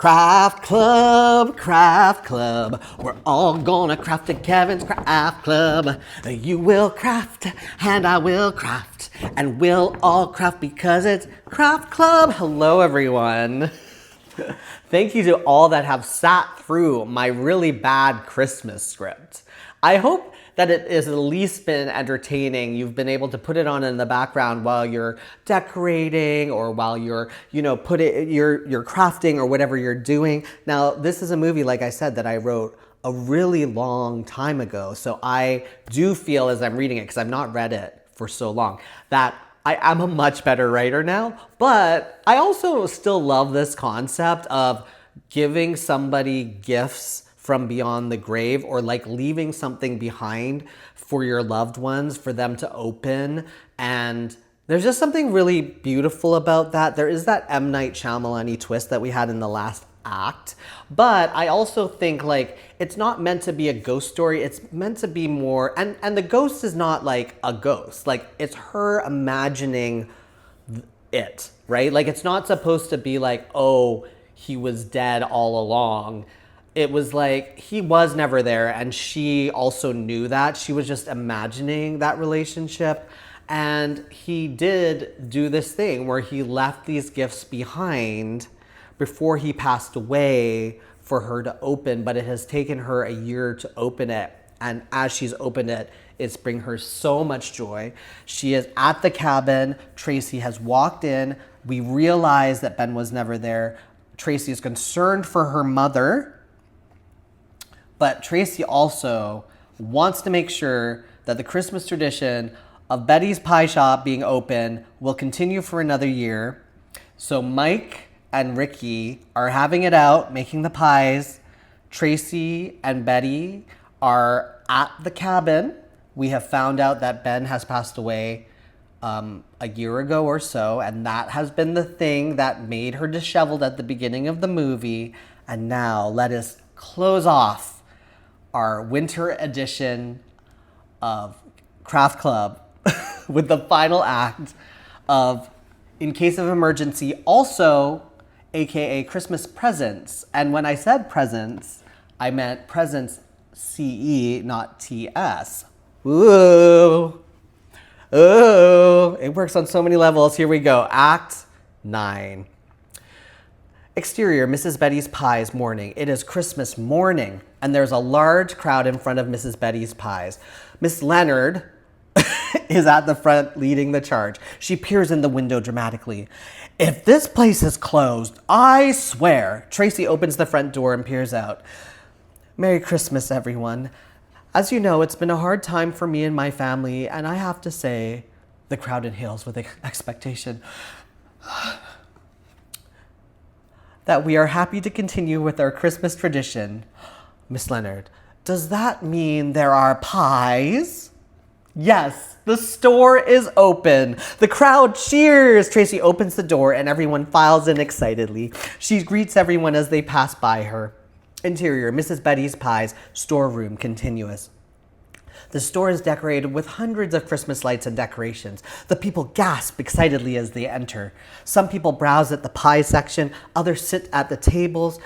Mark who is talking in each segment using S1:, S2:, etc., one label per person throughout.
S1: Craft Club, Craft Club. We're all gonna craft at Kevin's Craft Club. You will craft, and I will craft, and we'll all craft because it's Craft Club. Hello, everyone. Thank you to all that have sat through my really bad Christmas script. I hope that it has at least been entertaining. You've been able to put it on in the background while you're decorating or while you're, you're crafting or whatever you're doing. Now, this is a movie, like I said, that I wrote a really long time ago. So I do feel as I'm reading it, because I've not read it for so long, that I am a much better writer now. But I also still love this concept of giving somebody gifts from beyond the grave, or like leaving something behind for your loved ones for them to open. And there's just something really beautiful about that. There is that M. Night Shyamalan-y twist that we had in the last act. But I also think like it's not meant to be a ghost story. It's meant to be more, and the ghost is not like a ghost. Like it's her imagining it, right? Like it's not supposed to be like, oh, he was dead all along. It was like he was never there, and she also knew that. She was just imagining that relationship. And he did do this thing where he left these gifts behind before he passed away for her to open, but it has taken her a year to open it. And as she's opened it, it's bring her so much joy. She is at the cabin. Tracy has walked in. We realize that Ben was never there. Tracy is concerned for her mother. But Tracy also wants to make sure that the Christmas tradition of Betty's Pie Shop being open will continue for another year. So Mike and Ricky are having it out, making the pies. Tracy and Betty are at the cabin. We have found out that Ben has passed away a year ago or so, and that has been the thing that made her disheveled at the beginning of the movie. And now let us close off our winter edition of Craft Club with the final act of In Case of Emergency, also aka Christmas Presents. And when I said presents, I meant presents CE, not TS. Ooh. Ooh. It works on so many levels. Here we go. Act 9. Exterior, Mrs. Betty's Pies morning. It is Christmas morning, and there's a large crowd in front of Mrs. Betty's Pies. Miss Leonard is at the front leading the charge. She peers in the window dramatically. If this place is closed, I swear. Tracy opens the front door and peers out. Merry Christmas, everyone. As you know, it's been a hard time for me and my family, and I have to say, the crowd inhales with expectation, that we are happy to continue with our Christmas tradition. Miss Leonard, does that mean there are pies? Yes, the store is open. The crowd cheers. Tracy opens the door and everyone files in excitedly. She greets everyone as they pass by her. Interior, Mrs. Betty's Pies, storeroom, continuous. The store is decorated with hundreds of Christmas lights and decorations. The people gasp excitedly as they enter. Some people browse at the pie section, others sit at the tables.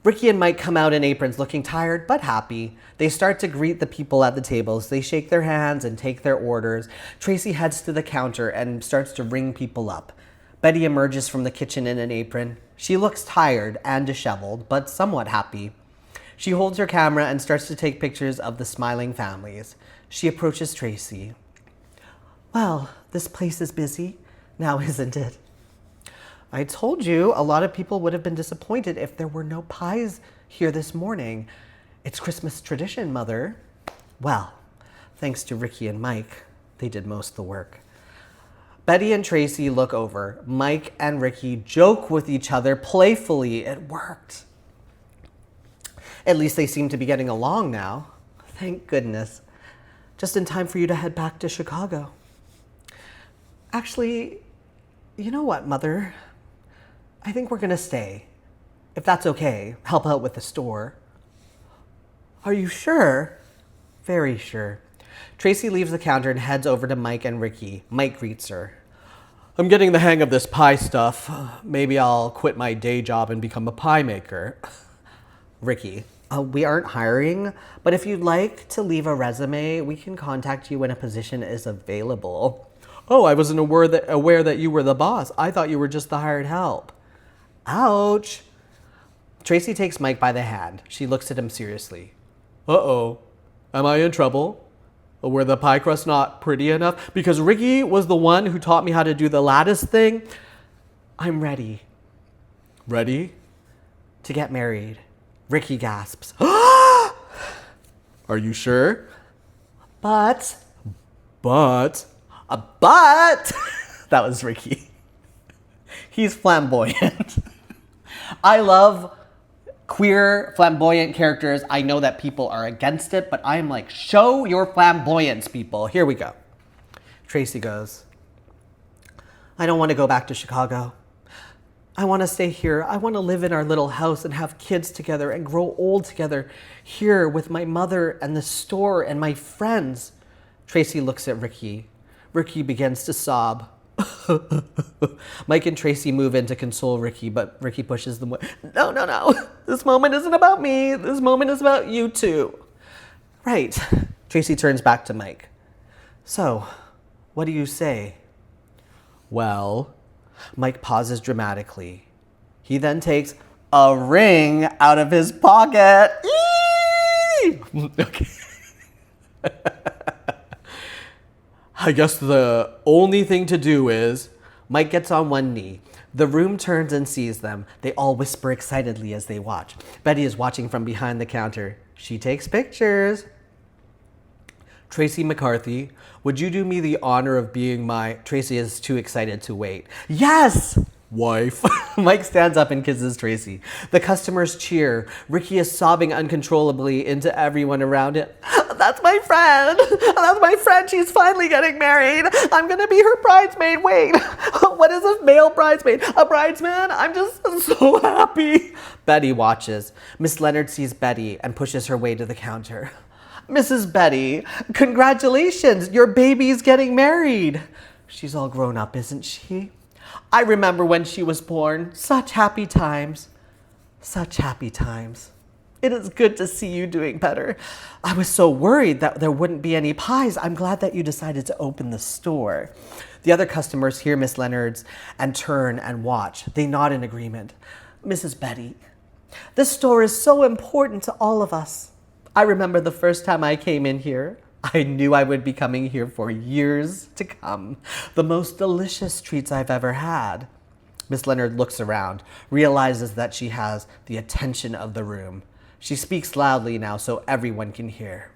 S1: Ricky and Mike come out in aprons looking tired but happy. They start to greet the people at the tables. They shake their hands and take their orders. Tracy heads to the counter and starts to ring people up. Betty emerges from the kitchen in an apron. She looks tired and disheveled, but somewhat happy. She holds her camera and starts to take pictures of the smiling families. She approaches Tracy. Well, this place is busy, now isn't it? I told you a lot of people would have been disappointed if there were no pies here this morning. It's Christmas tradition, Mother. Well, thanks to Ricky and Mike, they did most of the work. Betty and Tracy look over. Mike and Ricky joke with each other playfully. It worked. At least they seem to be getting along now. Thank goodness. Just in time for you to head back to Chicago. Actually, you know what, Mother? I think we're gonna stay. If that's okay, help out with the store. Are you sure? Very sure. Tracy leaves the counter and heads over to Mike and Ricky. Mike greets her. I'm getting the hang of this pie stuff. Maybe I'll quit my day job and become a pie maker. Ricky, we aren't hiring, but if you'd like to leave a resume, we can contact you when a position is available. Oh, I wasn't aware that you were the boss. I thought you were just the hired help. Ouch. Tracy takes Mike by the hand. She looks at him seriously. Uh-oh. Am I in trouble? Were the pie crust not pretty enough? Because Ricky was the one who taught me how to do the lattice thing. I'm ready. Ready? To get married. Ricky gasps. Are you sure? But. That was Ricky. He's flamboyant. I love queer flamboyant characters. I know that people are against it, but I'm like, show your flamboyance, people. Here we go. Tracy goes, I don't want to go back to Chicago. I want to stay here. I want to live in our little house and have kids together and grow old together here with my mother and the store and my friends. Tracy looks at Ricky. Ricky begins to sob. Mike and Tracy move in to console Ricky, but Ricky pushes them away. No. This moment isn't about me. This moment is about you two. Right. Tracy turns back to Mike. So, what do you say? Well, Mike pauses dramatically. He then takes a ring out of his pocket. Okay. I guess the only thing to do is... Mike gets on one knee. The room turns and sees them. They all whisper excitedly as they watch. Betty is watching from behind the counter. She takes pictures. Tracy McCarthy, would you do me the honor of being my... Tracy is too excited to wait. Yes! Wife. Mike stands up and kisses Tracy. The customers cheer. Ricky is sobbing uncontrollably into everyone around him. That's my friend. That's my friend. She's finally getting married. I'm going to be her bridesmaid. Wait, what is a male bridesmaid? A bridesman? I'm just so happy. Betty watches. Miss Leonard sees Betty and pushes her way to the counter. Mrs. Betty, congratulations. Your baby's getting married. She's all grown up, isn't she? I remember when she was born. Such happy times. Such happy times. It is good to see you doing better. I was so worried that there wouldn't be any pies. I'm glad that you decided to open the store. The other customers hear Miss Leonard's and turn and watch. They nod in agreement. Mrs. Betty, this store is so important to all of us. I remember the first time I came in here. I knew I would be coming here for years to come. The most delicious treats I've ever had. Miss Leonard looks around, realizes that she has the attention of the room. She speaks loudly now so everyone can hear.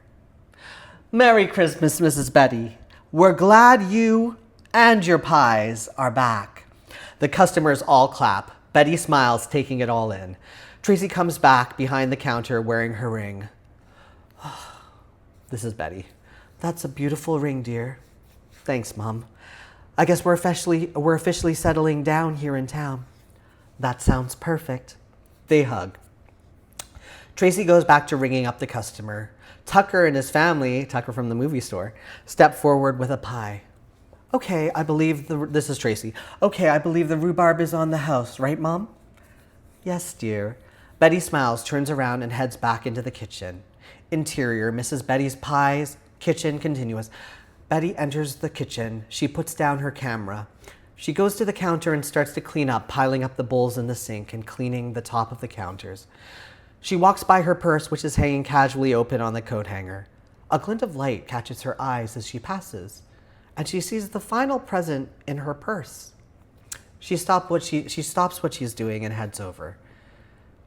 S1: Merry Christmas, Mrs. Betty. We're glad you and your pies are back. The customers all clap. Betty smiles, taking it all in. Tracy comes back behind the counter wearing her ring. This is Betty. That's a beautiful ring, dear. Thanks, Mom. I guess we're officially settling down here in town. That sounds perfect. They hug. Tracy goes back to ringing up the customer. Tucker and his family, Tucker from the movie store, step forward with a pie. Okay, I believe this is Tracy. Okay, I believe the rhubarb is on the house, right, Mom? Yes, dear. Betty smiles, turns around, and heads back into the kitchen. Interior, Mrs. Betty's pies, kitchen continuous. Betty enters the kitchen. She puts down her camera. She goes to the counter and starts to clean up, piling up the bowls in the sink and cleaning the top of the counters. She walks by her purse, which is hanging casually open on the coat hanger. A glint of light catches her eyes as she passes, and she sees the final present in her purse. She stops what she's doing and heads over.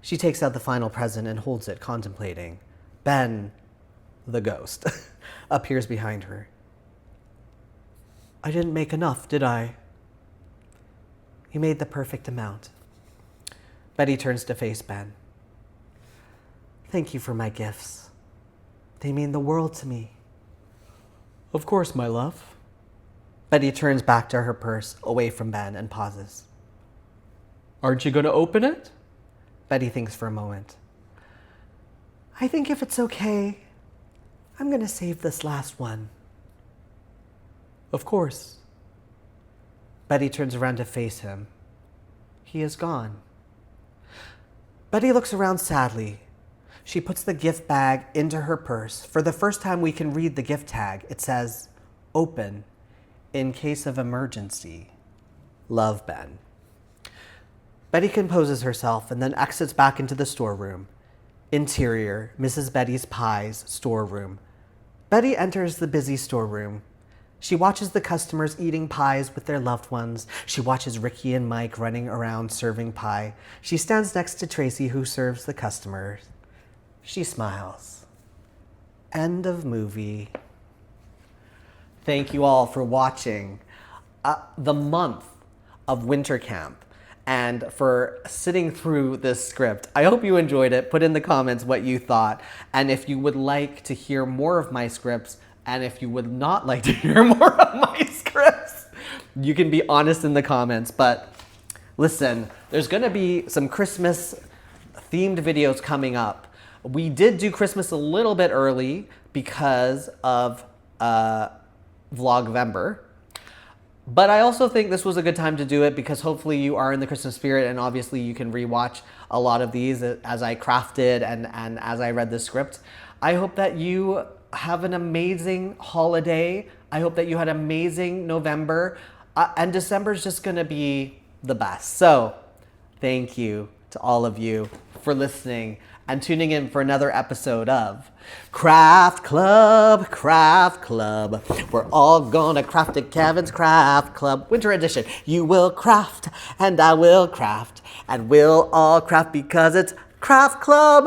S1: She takes out the final present and holds it, contemplating. Ben, the ghost, appears behind her. I didn't make enough, did I? You made the perfect amount. Betty turns to face Ben. Thank you for my gifts. They mean the world to me. Of course, my love. Betty turns back to her purse, away from Ben, and pauses. Aren't you going to open it? Betty thinks for a moment. I think if it's okay, I'm going to save this last one. Of course. Betty turns around to face him. He is gone. Betty looks around sadly. She puts the gift bag into her purse. For the first time, we can read the gift tag. It says, "Open in case of emergency. Love, Ben." Betty composes herself and then exits back into the storeroom. Interior, Mrs. Betty's Pie's storeroom. Betty enters the busy storeroom. She watches the customers eating pies with their loved ones. She watches Ricky and Mike running around serving pie. She stands next to Tracy, who serves the customers. She smiles. End of movie. Thank you all for watching the month of winter camp and for sitting through this script. I hope you enjoyed it. Put in the comments what you thought. And if you would like to hear more of my scripts, and if you would not like to hear more of my scripts, you can be honest in the comments. But listen, there's gonna be some Christmas themed videos coming up. We did do Christmas a little bit early because of Vlogvember. But I also think this was a good time to do it because hopefully you are in the Christmas spirit, and obviously you can rewatch a lot of these as I crafted and as I read the script. I hope that you have an amazing holiday. I hope that you had an amazing November. And December is just gonna be the best. So thank you to all of you for listening and tuning in for another episode of Craft Club, Craft Club. We're all gonna craft at Kevin's Craft Club. Winter edition. You will craft and I will craft and we'll all craft because it's Craft Club.